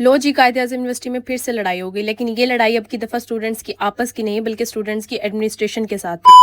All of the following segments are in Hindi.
लो जी, कायदे-आज़म यूनिवर्सिटी में फिर से लड़ाई हो गई, लेकिन ये लड़ाई अब की दफ़ा स्टूडेंट्स की आपस की नहीं बल्कि स्टूडेंट्स की एडमिनिस्ट्रेशन के साथ थी।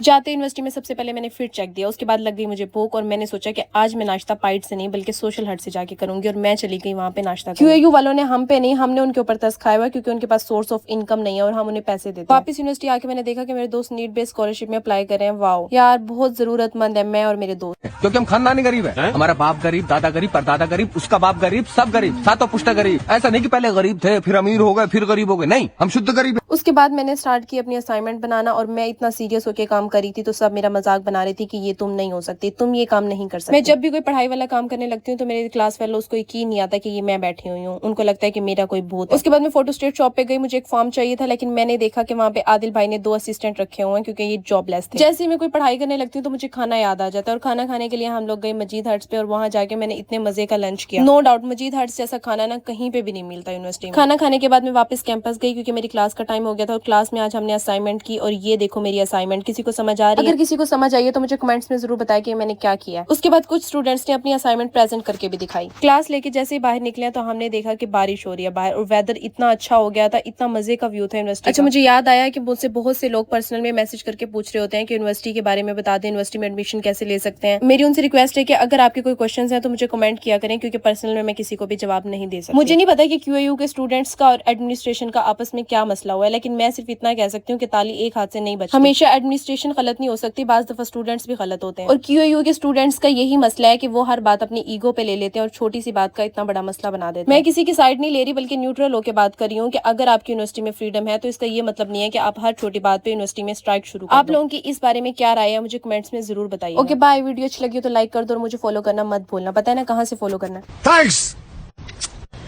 जाते यूनिवर्सिटी में सबसे पहले मैंने फिर चेक दिया, उसके बाद लग गई मुझे भूख और मैंने सोचा कि आज मैं नाश्ता पाइट से नहीं बल्कि सोशल हट से जाके करूंगी और मैं चली गई वहाँ पे नाश्ता। क्यूएयू वालों ने हम पे नहीं, हमने उनके ऊपर तरस खाया हुआ क्योंकि उनके पास सोर्स ऑफ इनकम नहीं है और हम उन्हें पैसे देते हैं। वापस यूनिवर्सिटी आके मैंने देखा कि मेरे दोस्त नीट बेस्ड स्कॉलरशिप में अप्लाई कर रहे हैं। वाओ यार, बहुत जरूरतमंद है मैं और मेरे दोस्त, क्योंकि हम खानदानी गरीब है। हमारा बाप गरीब, दादा गरीब, परदादा गरीब, उसका बाप गरीब, सब गरीब, सातों पुश्ता गरीब। ऐसा नहीं कि पहले गरीब थे फिर अमीर हो गए फिर गरीब हो गए, नहीं, हम शुद्ध गरीब। उसके बाद मैंने स्टार्ट की अपनी असाइनमेंट बनाना और मैं इतना सीरियस होकर काम करी थी तो सब मेरा मजाक बना रही थी कि ये तुम नहीं हो सकती, तुम ये काम नहीं कर सकती। मैं जब भी कोई पढ़ाई वाला काम करने लगती हूँ तो मेरे क्लास फेलोज को यकीन नहीं आता कि ये मैं बैठी हुई हूँ, उनको लगता है कि मेरा कोई भूत है। उसके बाद मैं फोटो स्टेट शॉप पे गई, मुझे एक फॉर्म चाहिए था लेकिन मैंने देखा कि वहाँ पे आदिल भाई ने 2 असिस्टेंट रखे हुए हैं क्योंकि ये जॉबलेस थे। जैसे ही मैं कोई पढ़ाई करने लगती हूँ तो मुझे खाना याद आ जाता है और खाना खाने के लिए हम लोग गए मजीद हट्स पे और वहाँ जाके मैंने इतने मजे का लंच किया। नो डाउट मजीद हट्स जैसा खाना ना कहीं पे भी नहीं मिलता यूनिवर्सिटी में। खाना खाने के बाद मैं वापस कैंपस गई क्योंकि मेरी क्लास का टाइम हो गया था और क्लास में आज हमने असाइनमेंट की और ये देखो मेरी असाइनमेंट। किसी को समझ आ रही है? अगर किसी को समझ आई है तो मुझे कमेंट्स में जरूर बताया कि मैंने क्या किया। उसके बाद कुछ स्टूडेंट्स ने अपनी असाइनमेंट प्रेजेंट करके भी दिखाई। क्लास लेके जैसे ही बाहर निकले तो हमने देखा कि बारिश हो रही है बाहर और वेदर इतना अच्छा हो गया था, इतना मजे का व्यू था यूनिवर्सिटी। अच्छा, मुझे याद आया कि मुझसे बहुत से लोग पर्सनल में मैसेज करके पूछ रहे होते हैं कि यूनिवर्सिटी के बारे में बता दें, यूनिवर्सिटी में एडमिशन कैसे ले सकते हैं। मेरी उनसे रिक्वेस्ट है कि अगर आपके कोई क्वेश्चन है तो मुझे कमेंट किया करें क्योंकि पर्सनल में मैं किसी को भी जवाब नहीं दे सकती। मुझे नहीं पता कि क्यूएयू के स्टूडेंट्स का और एडमिनिस्ट्रेशन का आपस में क्या मसला हुआ है, लेकिन मैं सिर्फ इतना कह सकती हूँ कि ताली एक हाथ से नहीं बचती। हमेशा एडमिनिस्ट्रेशन गलत नहीं हो सकती, बाज दफा स्टूडेंट्स भी गलत होते हैं और क्यूएयू के स्टूडेंट्स का यही मसला है कि वो हर बात अपनी ईगो पे ले लेते हैं और छोटी सी बात का इतना बड़ा मसला बना देते हैं। मैं किसी की साइड नहीं ले रही बल्कि न्यूट्रल होकर बात कर रही हूँ कि अगर आपकी यूनिवर्सिटी में फ्रीडम है तो इसका ये मतलब नहीं है कि आप हर छोटी बात पे यूनिवर्सिटी में स्ट्राइक शुरू कर दो। आप लोगों की इस बारे में क्या राय है मुझे कमेंट्स में जरूर बताइए। ओके बाय, वीडियो अच्छी लगी हो तो लाइक कर दो और मुझे फॉलो करना मत भूलना। पता है ना कहाँ से फॉलो करना है? Thanks.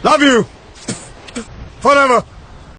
Love you. Forever.